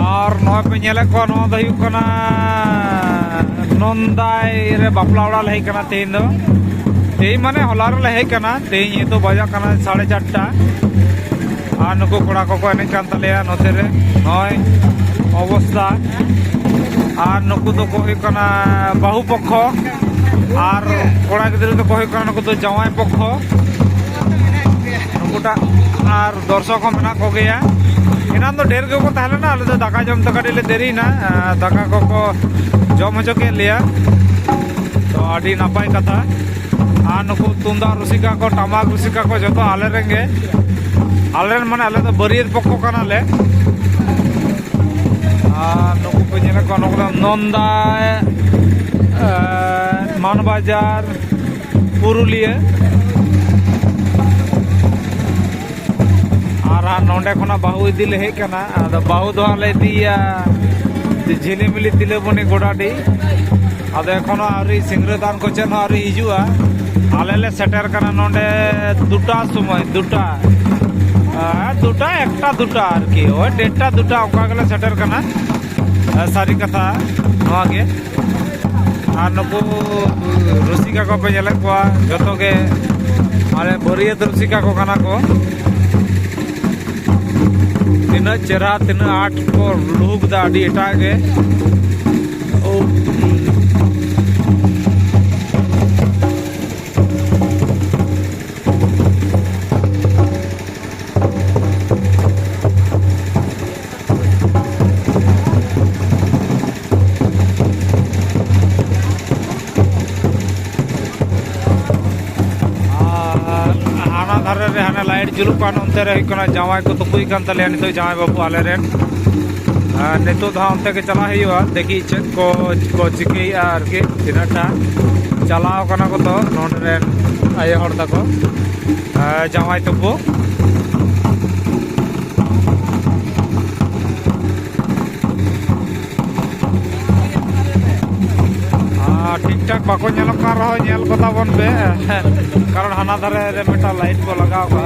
और नॉय पे नेले को नो द हुई कना नंदाई रे बापला ओड़ा लहे कना तेन दो तेई माने हलार लहे कना तेई ये तो बजा कना 4:30 और नुको कोड़ा को एने कान तलेया नोते रे नॉय अवस्था और नुको तो को हुई कना बाहु पक्ष और कोड़ा गिद्रा तो को हुई कना नुको तो जवाई पक्ष नुकुटा और दर्शक को मेना को गया इनान तो ढेर के को तहले ना तो दाका जम तो कड़ी ले देरी ना दाका को जम हजो के लिया तो आड़ी नापाई कथा आ नुकु तुंदा रुसिका को टमाक रुसिका को जो तो आले रेंगे आले माने आले तो बरियत पक्को काना ले नुकु पे नेले को नुकु नंदा मानबाजार पुरुलिया नोंडे खना बाहु इदी ले हे कना आदो बाहु दो ले दिया झिलिमिली तिलेबुनी गोडाडी आदो एखोनो आरी सिंग्रदान को चेन आरी हिजुआ आले ले सेटर कना नोंडे दुटा समय दुटा एकटा दुटा आरकी ओय डेटा दुटा ओका गले सेटर कना सारी कथा नोआ गे आर नुकु रुसिका को पे नेले को जतो गे मारे बरियत रुसिका को कना को तीन चेहरा तीन आठ को लुक दा अड़ी एटा गे धारे रे हाने लाइट जुलुक पान उनते रे हुई जावाई को तुकुई कान तले नितो जावाई बाबू आले रेन नितो धा उनते के चला हुआ देखी चेक को चिकई आर के तिनाटा चलाव कना को तो नोंडे रेन आये हर तको जावाई तुकु ठीक ठाक बाको नेलक कान रहो नेल कोता बन पे कारण हाना धारे रे मेटा लाइट को लगाव का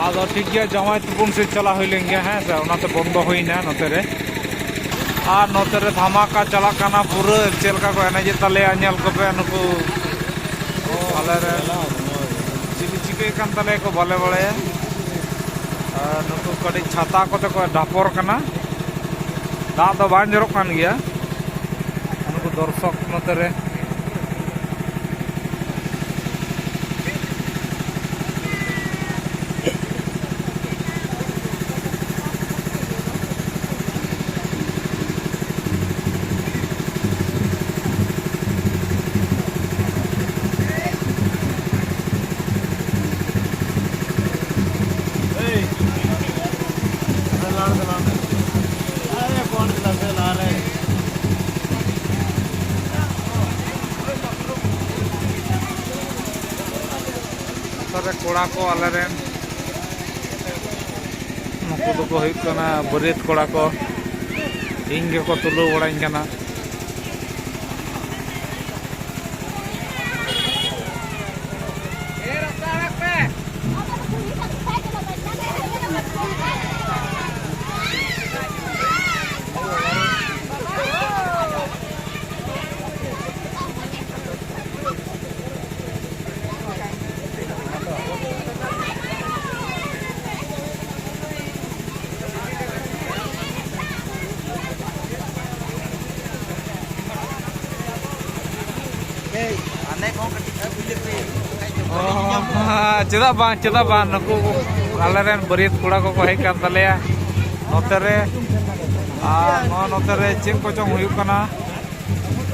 आदो ठीक गया जमाई तुपुन से चला हुई लेंगे हैं से उनाते बंद होइना नोते रे और नोते रे धमाका चला काना पूरा चेलका को एनर्जी तले अनल को पे नुकु आले रे चिली चिके कान तले को भले बळे नुकु कडी छाता को ते को डापोर कना दा तो बान जरो कान गया नुकु दर्शक नोते रे कोड़ा को आले रेन नुकु दो को हुई कना बरियत कोड़ा को इंगे को तुलु बड़ाई कना चेदा बान नुकु आलेरेन बरियत कुड़ा को हेज कान तलेया नोते रे चेक को चोंग हुयुक कना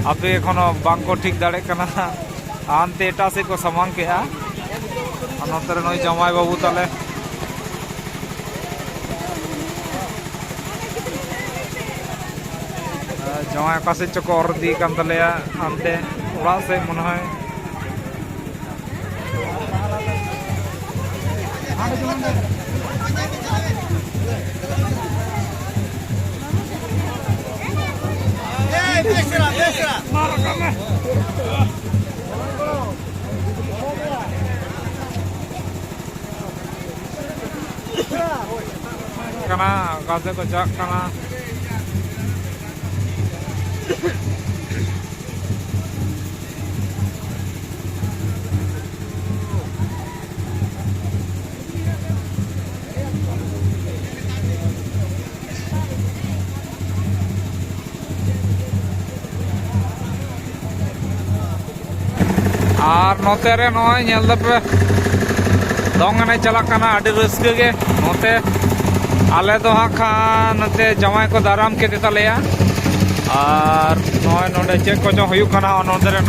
आपे एखोनो बांग को ठीक दाड़े कना आनते एटा से को सामान के आ नोतरे नई जमाई बाबू ताले जमाई पासे चको और दी कान तलेया आनते ओड़ा से मन है कना कासे को जाक कना और नोते रे नय नेल दपे दंग एने चला कना आडी रस्के गे नोते आले तो हाँ खान नते जमाई को दाराम के देतालेया और नय नोडे चेक को जो हुयु कना नोते रे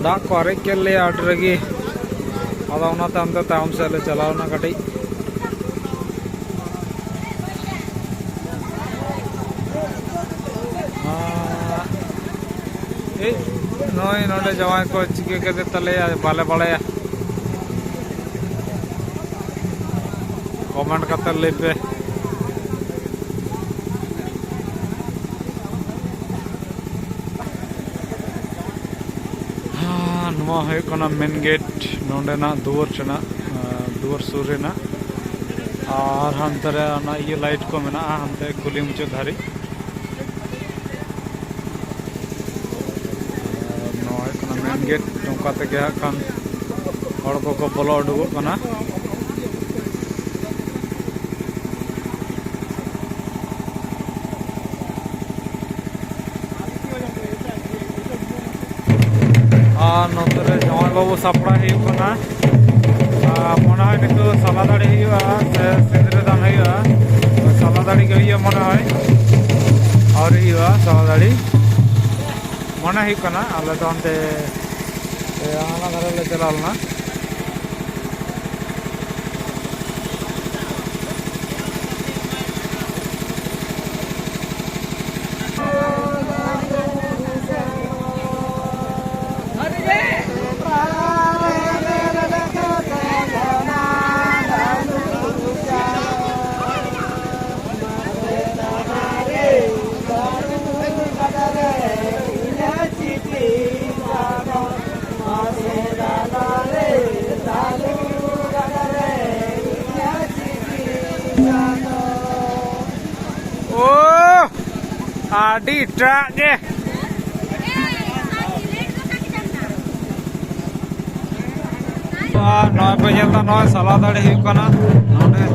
दाग को अरेज के लिए आट रगी अदा ताम से चलावना कटी नई नोडे जवाई को चिके के तले बाले बड़े कमेंट करते ले पे मेन गेट नोडेना दुआर चना दुआर सूरेना और हानते रे ओना इयो लाइट को मेना हानते कुली मुचाद धारी मेन गेट नौका तेगे खान हड़ को बोलो उडुगोग कना और नोते रे जवाई बाबू सापड़ा हुई कना मन है निको साला दाड़ी हुआ से सिंदूर दान हुआ साला दाड़ी के हुआ मन है और हुआ साला दाड़ी मन हुआ आले तो अंते आना धारे ले चला लना आदि ट्रक के नॉय पे जलता नॉय साला दाड़ी हुई कना नोने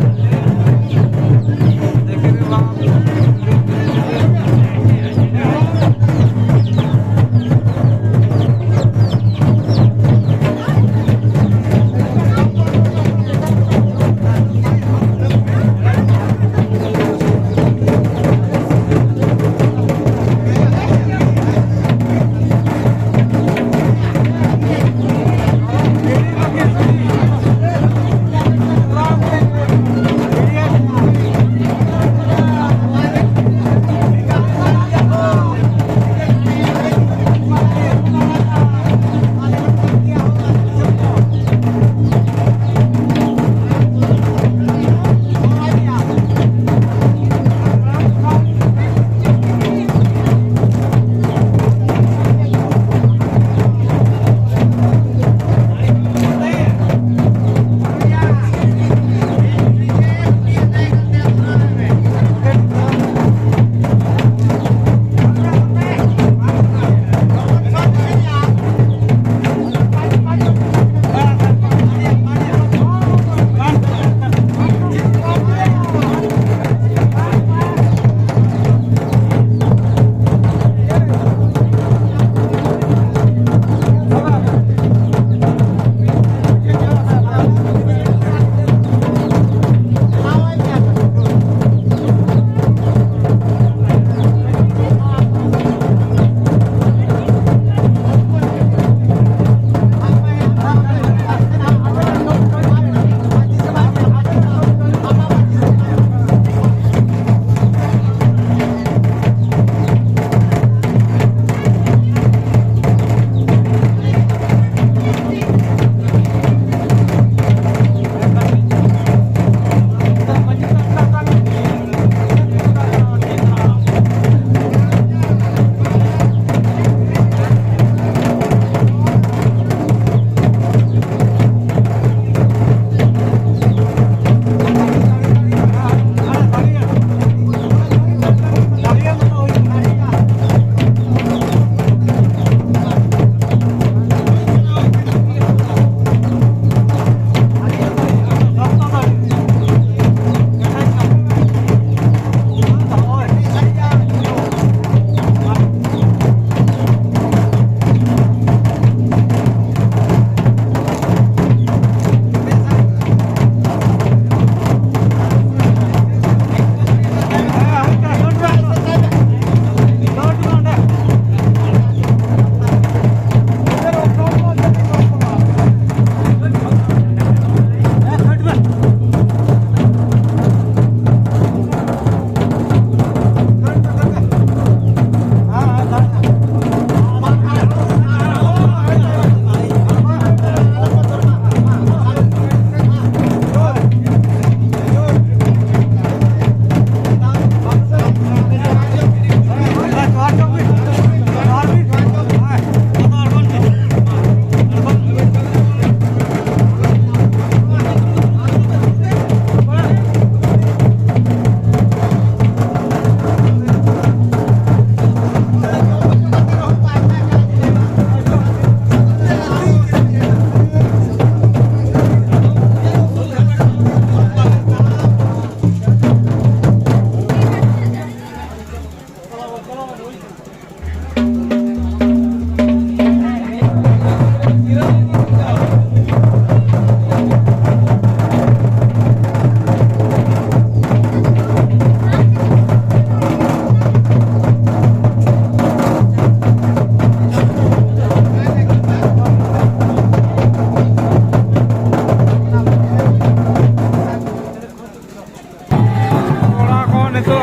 नितो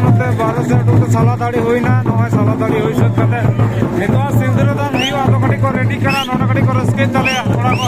नोते 12 से साला दाड़ी होइना नय साला दाड़ी होई सत कते नितो सिंदूर दान हुआ तो कटी को रेडी करा नोना कटी को रस्के चले थोड़ा को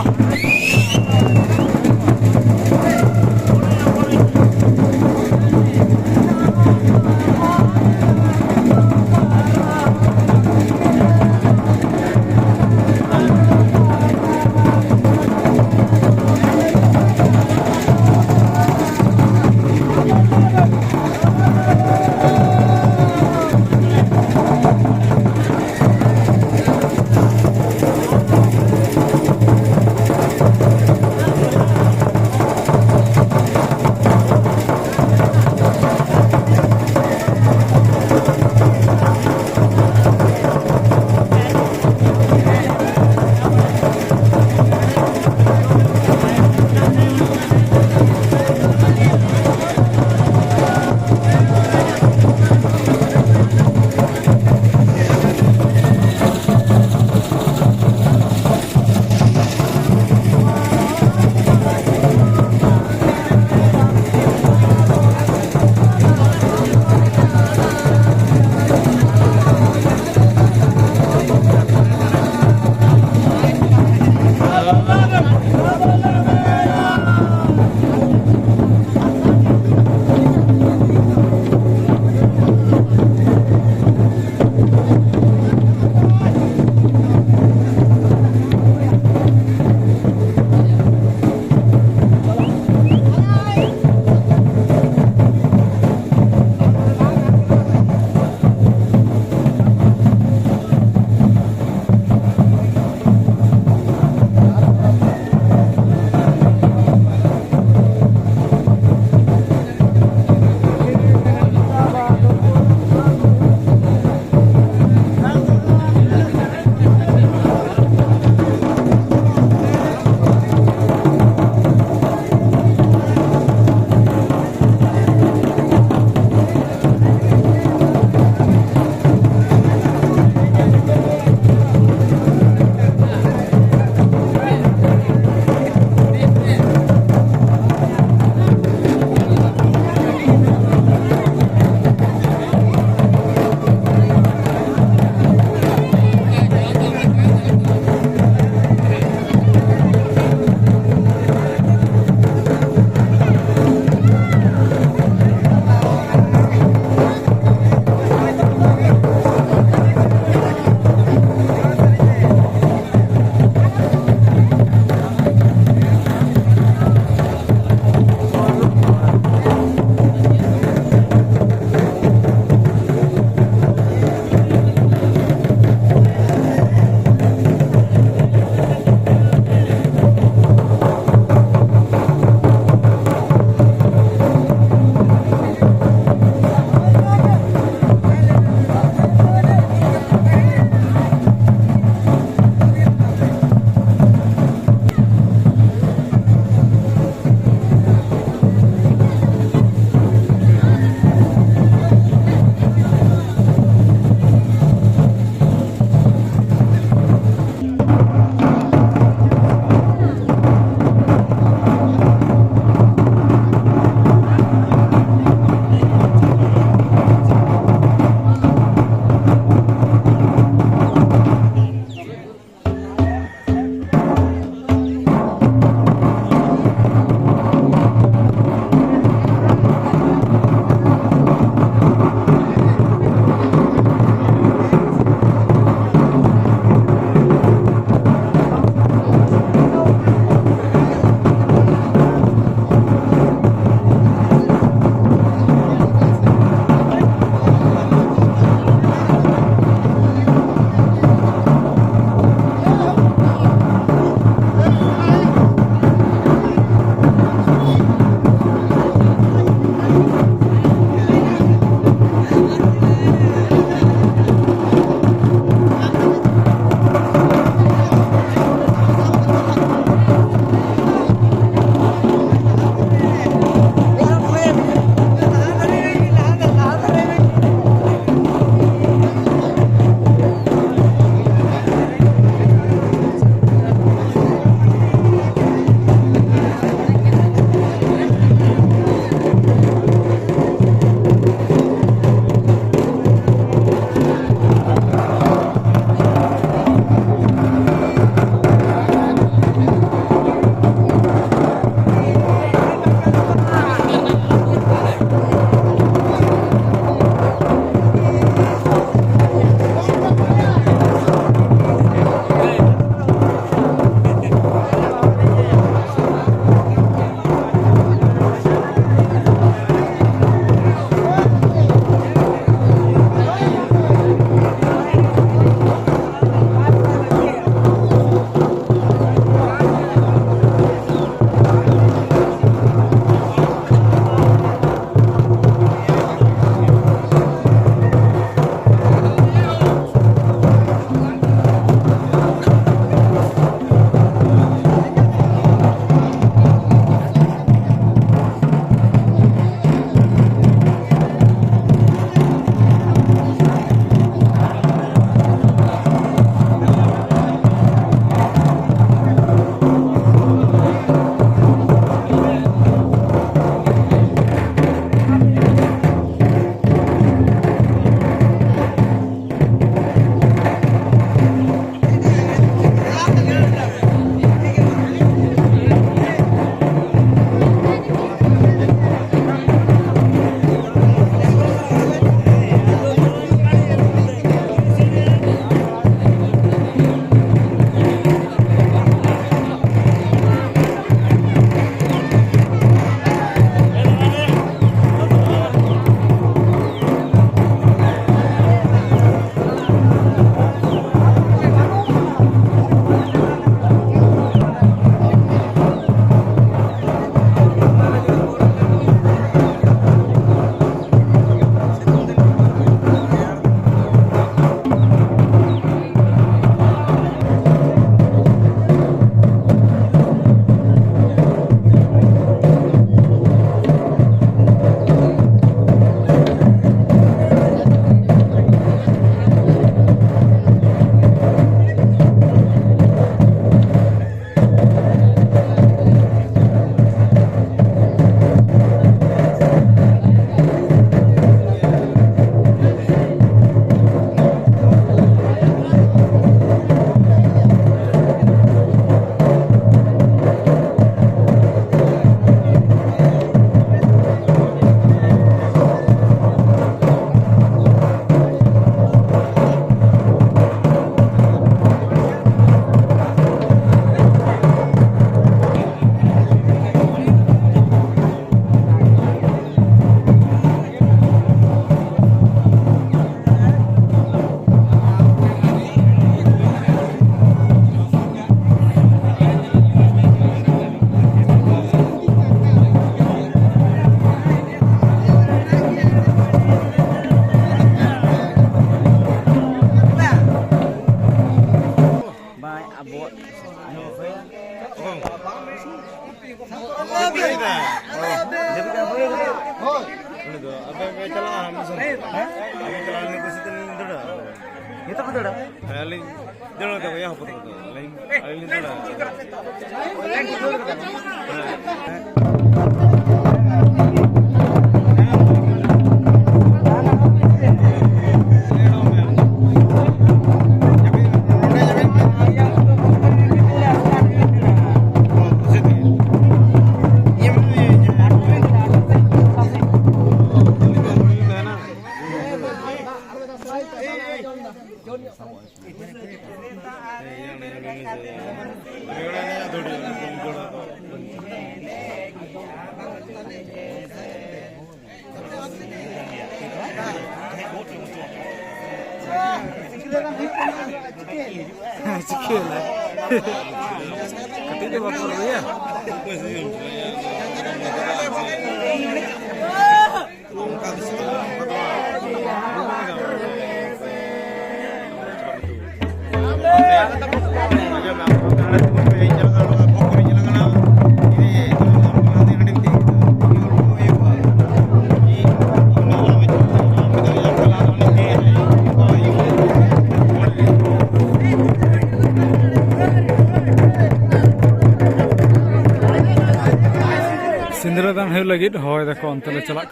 सिंदरादान हो लगे हय देखो अंतले चला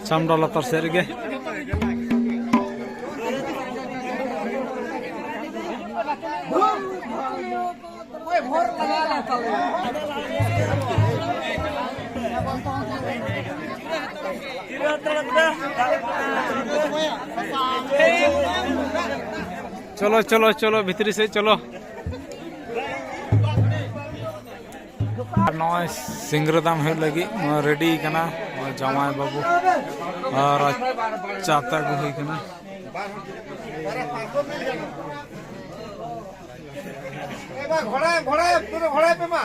चामड़ा लतार सेद गे चलो चलो चलो भीतरी से चलो नॉय सिंगरदाम हो लगी रेडी कना जमाई बाबू और चाता को हुई कना घोड़ा घोड़ा पूरे घोड़ा पे मा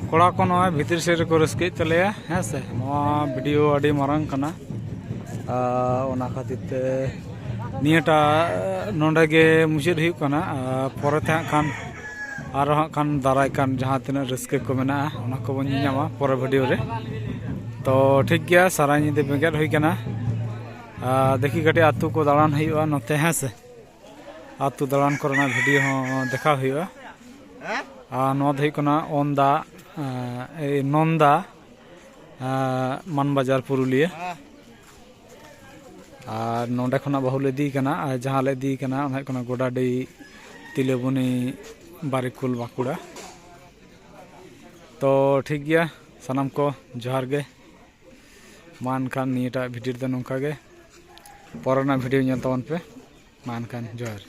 कोड़ा को नवा भीतर से को रस्के चले हैं से नवा वीडियो अड़ी मारंग कना ओना खातिर ते नियटा नोंडे गे मुचाद हुई कना परते खान आरो खान दाराय कान जहां तिना रस्के को मेना ओना को बन ᱧᱟᱢᱟ पर वीडियो रे तो ठीक गया सारा निदे बेगेट हुई कना देखी कटे आतु को दालान हुआ नते हैं से आतु दालान करना वीडियो हो देखा हुआ और नोद हुई कना ओंदा नंदा मानबाजार पुरुलिया और नोडे खना बहुले दी कना जहाँ ले दी कना उन्हें कना गोडाडी तिलेबुनी बारिकुल बाकुड़ा। तो ठीक गया सनम को जोहार गे मान खान नियटा वीडियो दो नोंका गे परना वीडियो नेल तबन पे मान खान जोहार।